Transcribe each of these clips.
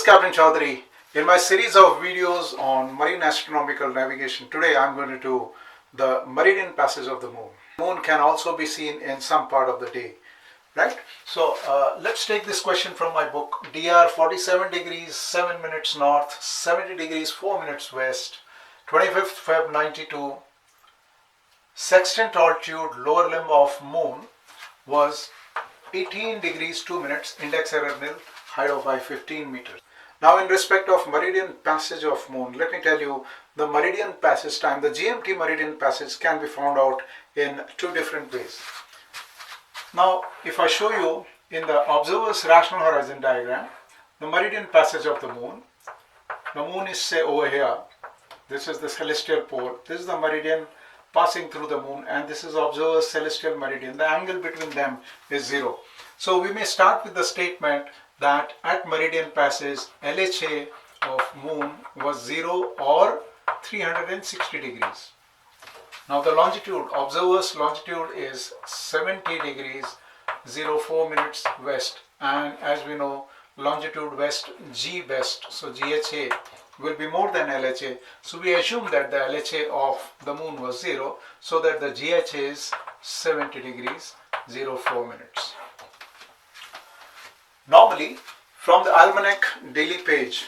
Captain Chaudhari. In my series of videos on marine astronomical navigation, today I'm going to do the meridian passage of the moon. Moon can also be seen in some part of the day, right? So let's take this question from my book. DR 47 degrees 7 minutes north, 70 degrees 4 minutes west, 25th Feb 92. Sextant altitude, lower limb of moon was 18 degrees 2 minutes, index error nil, height of by 15 meters. Now in respect of meridian passage of moon, let me tell you the meridian passage time, the GMT meridian passage can be found out in two different ways. Now if I show you in the observer's rational horizon diagram, the meridian passage of the moon is say over here, this is the celestial pole, this is the meridian passing through the moon, and this is observer's celestial meridian. The angle between them is 0. So we may start with the statement that at meridian passage LHA of moon was 0 or 360 degrees. Now the longitude, observer's longitude is 70 degrees 04 minutes west, and as we know longitude west G best, so GHA will be more than LHA. So we assume that the LHA of the moon was 0, so that the GHA is 70 degrees 04 minutes. Normally from the almanac daily page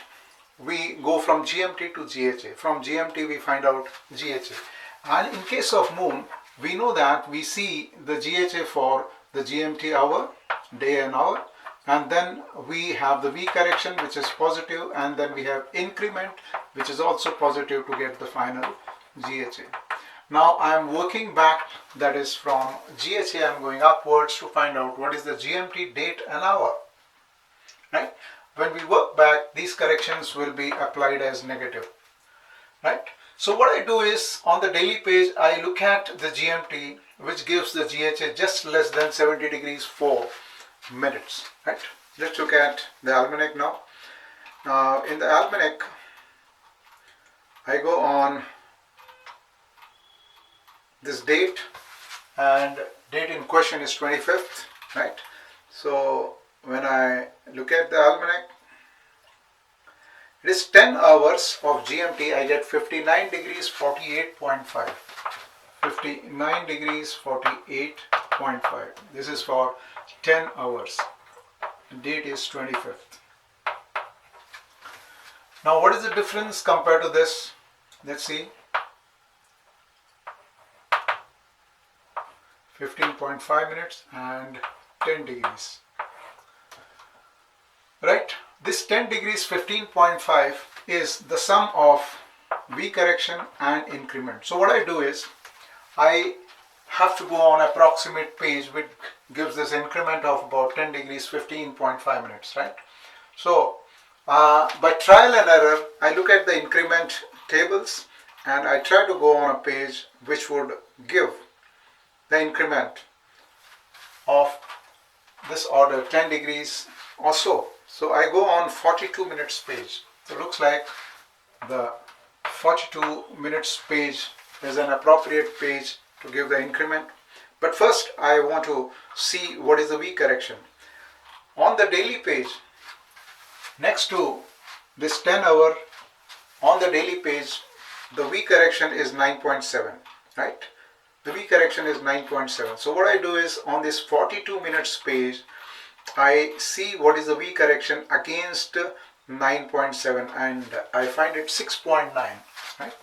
we go from GMT to GHA. From GMT we find out GHA, and in case of moon we know that we see the GHA for the GMT hour, day and hour, and then we have the V correction which is positive, and then we have increment which is also positive to get the final GHA. Now I am working back, that is from GHA I am going upwards to find out what is the GMT date and hour, right? When we work back, these corrections will be applied as negative, right? So what I do is on the daily page I look at the GMT which gives the GHA just less than 70 degrees 4 minutes, right? Let's look at the almanac now. In the almanac I go on this date, and date in question is 25th, right? So when I look at the almanac, it is 10 hours of GMT. I get 59 degrees 48.5. 59 degrees 48.5. This is for 10 hours. Date is 25th. Now what is the difference compared to this? Let's see. 15.5 minutes and 10 degrees. Right? This 10 degrees 15.5 is the sum of V correction and increment. So what I do is I have to go on approximate page which gives this increment of about 10 degrees 15.5 minutes, right? So by trial and error I look at the increment tables and I try to go on a page which would give the increment of this order 10 degrees or so. So I go on 42 minutes page. So it looks like the 42 minutes page is an appropriate page to give the increment. But first I want to see what is the V correction. On the daily page, next to this 10 hour, on the daily page the V correction is 9.7, right? The V correction is 9.7. So what I do is on this 42 minutes page I see what is the V correction against 9.7, and I find it 6.9, right?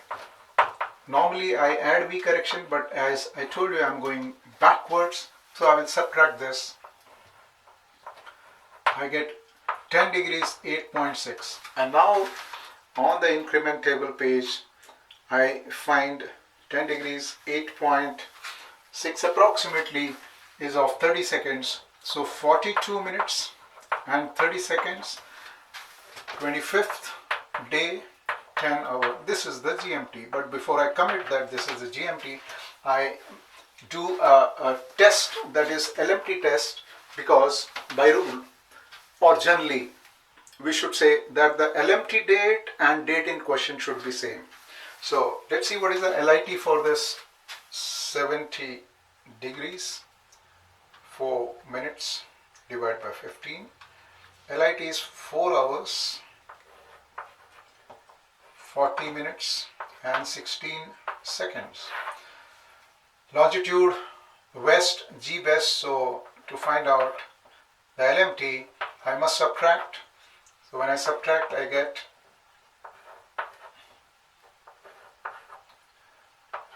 Normally I add V correction, but as I told you I'm going backwards, so I will subtract this. I get 10 degrees 8.6, and now on the increment table page I find 10 degrees 8.6 approximately is of 30 seconds. So 42 minutes and 30 seconds, 25th day, 10 hour. This is the GMT. But before I commit that this is the GMT, I do a test, that is LMT test, because by rule or generally we should say that the LMT date and date in question should be same. So let's see what is the LIT for this 70 degrees 4 minutes divided by 15. LIT is 4 hours 40 minutes and 16 seconds. Longitude west, G best, so to find out the LMT I must subtract. So when I subtract I get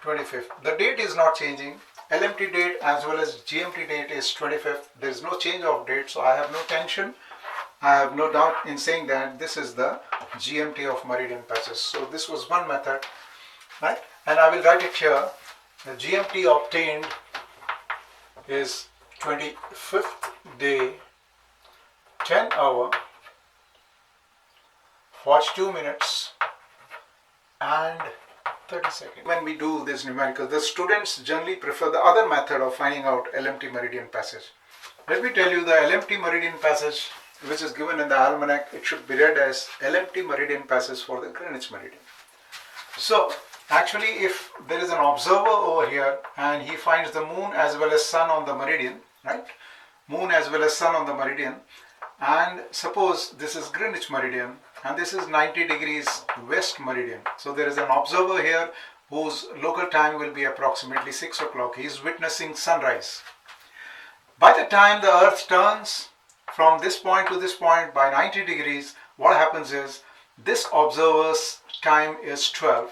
25th. The date is not changing. LMT date as well as GMT date is 25th. There is no change of date, so I have no tension. I have no doubt in saying that this is the GMT of meridian passes. So this was one method, right? And I will write it here. The GMT obtained is 25th day, 10 hour, 42 minutes and 30 seconds. When we do this numerical, the students generally prefer the other method of finding out LMT meridian passage. Let me tell you the LMT meridian passage which is given in the almanac. It should be read as LMT meridian passage for the Greenwich meridian. So actually if there is an observer over here and he finds the moon as well as sun on the meridian, right? Moon as well as sun on the meridian, and suppose this is Greenwich meridian and this is 90 degrees west meridian. So there is an observer here whose local time will be approximately 6 o'clock. He is witnessing sunrise. By the time the earth turns from this point to this point by 90 degrees, what happens is this observer's time is 12.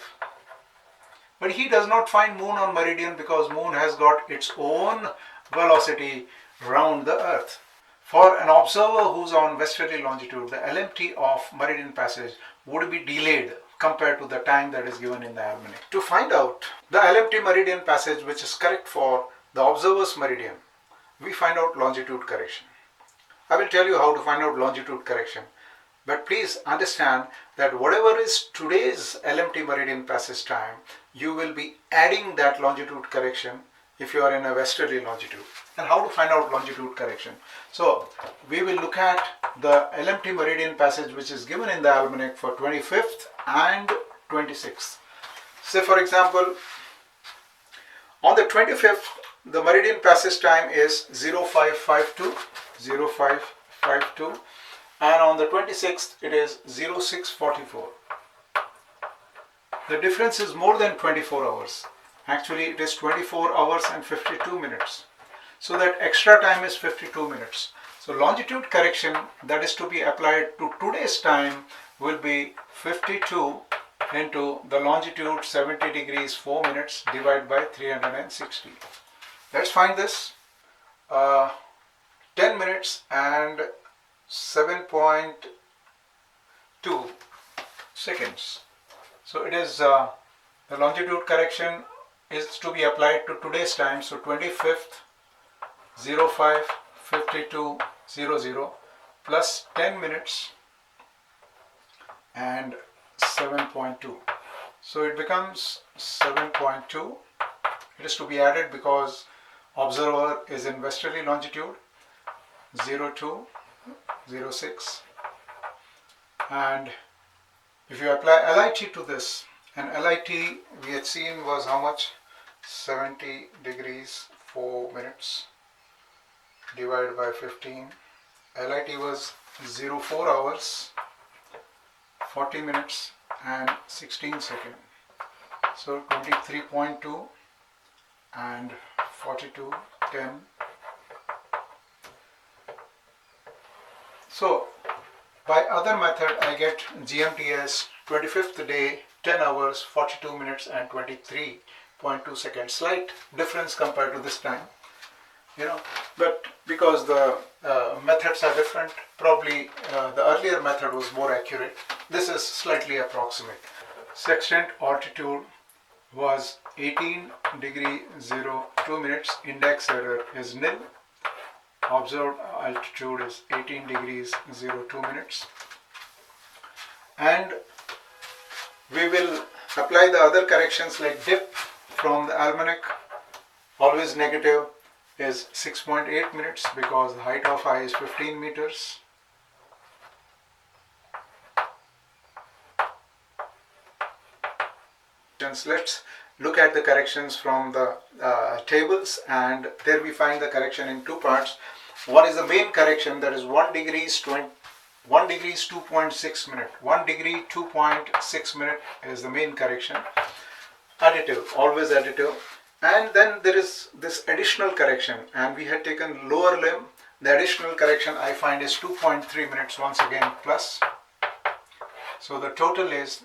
But he does not find moon on meridian because moon has got its own velocity round the earth. For an observer who's on westerly longitude, the LMT of meridian passage would be delayed compared to the time that is given in the almanac. To find out the LMT meridian passage which is correct for the observer's meridian, we find out longitude correction. I will tell you how to find out longitude correction. But please understand that whatever is today's LMT meridian passage time, you will be adding that longitude correction if you are in a westerly longitude. And how to find out longitude correction? So we will look at the LMT meridian passage which is given in the almanac for 25th and 26th. Say for example, on the 25th, the meridian passage time is 0552, and on the 26th it is 0644. The difference is more than 24 hours. Actually it is 24 hours and 52 minutes. So that extra time is 52 minutes. So longitude correction that is to be applied to today's time will be 52 into the longitude 70 degrees 4 minutes divided by 360. Let's find this. 10 minutes and 7.2 seconds. So it is the longitude correction is to be applied to today's time. So 25th 05:52:00 plus 10 minutes and 7.2. So it becomes 7.2. It is to be added because observer is in westerly longitude 02, 06, and if you apply LIT to this, and LIT we had seen was how much? 70 degrees 4 minutes divided by 15. LIT was 04 hours 40 minutes and 16 seconds. So 23.2 and 42:10. So by other method I get GMT as 25th day, 10 hours 42 minutes and 23.2 seconds. Slight difference compared to this time, but because the methods are different, probably the earlier method was more accurate. This is slightly approximate. Sextant altitude was 18 degree 02 minutes. Index error is nil. Observed altitude is 18 degrees 02 minutes. And we will apply the other corrections like dip from the almanac. Always negative is 6.8 minutes because the height of eye is 15 meters. Let's look at the corrections from the tables, and there we find the correction in two parts. One is the main correction, that is 1 degree 1 degree is 2.6 minute. 1 degree 2.6 minute is the main correction. Additive, always additive. And then there is this additional correction, and we had taken lower limb. The additional correction I find is 2.3 minutes once again plus. So the total is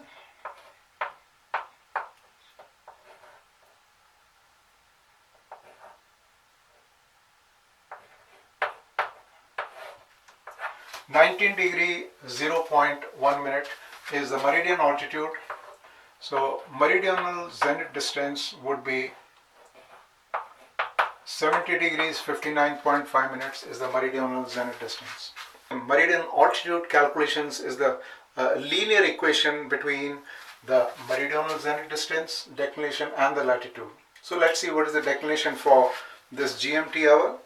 19 degree 0.1 minute is the meridian altitude. So meridional zenith distance would be 70 degrees 59.5 minutes is the meridional zenith distance. Meridian altitude calculations is the linear equation between the meridional zenith distance, declination and the latitude. So let's see what is the declination for this GMT hour.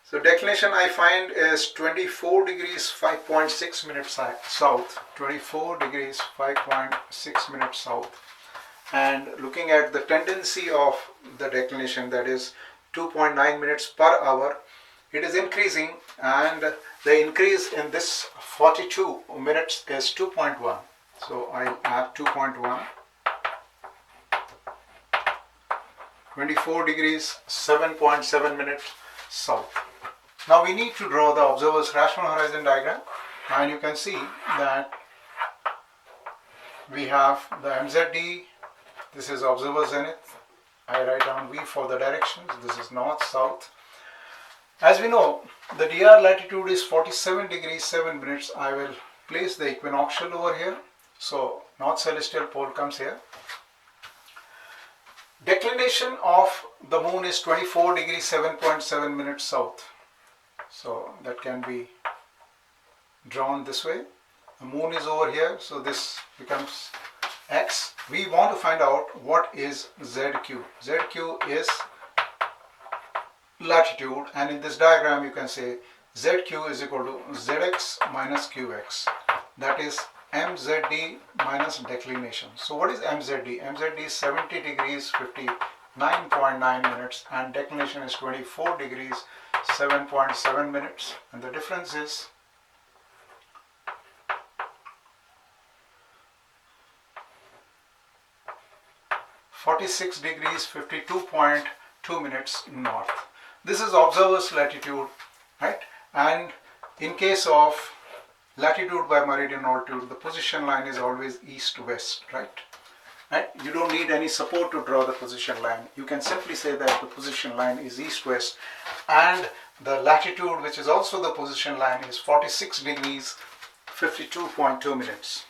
So declination I find is 24 degrees 5.6 minutes south, 24 degrees 5.6 minutes south. And looking at the tendency of the declination, that is 2.9 minutes per hour, it is increasing, and the increase in this 42 minutes is 2.1. So I'll add 2.1. 24 degrees 7.7 minutes south. Now we need to draw the observer's rational horizon diagram, and you can see that we have the MZD. This is observer zenith. I write down V for the directions. This is north, south. As we know, the DR latitude is 47 degrees 7 minutes. I will place the equinoctial over here. So north celestial pole comes here. Declination of the moon is 24 degrees 7.7 minutes south. So that can be drawn this way. The moon is over here, so this becomes X. We want to find out what is ZQ. ZQ is latitude, and in this diagram you can say ZQ is equal to ZX minus QX. That is MZD minus declination. So what is MZD? MZD is 70 degrees 59.9 minutes and declination is 24 degrees 7.7 minutes, and the difference is 46 degrees 52.2 minutes north. This is observer's latitude, right? And in case of latitude by meridian altitude, the position line is always east-west, right? Right? You don't need any support to draw the position line. You can simply say that the position line is east-west, and the latitude, which is also the position line, is 46 degrees 52.2 minutes.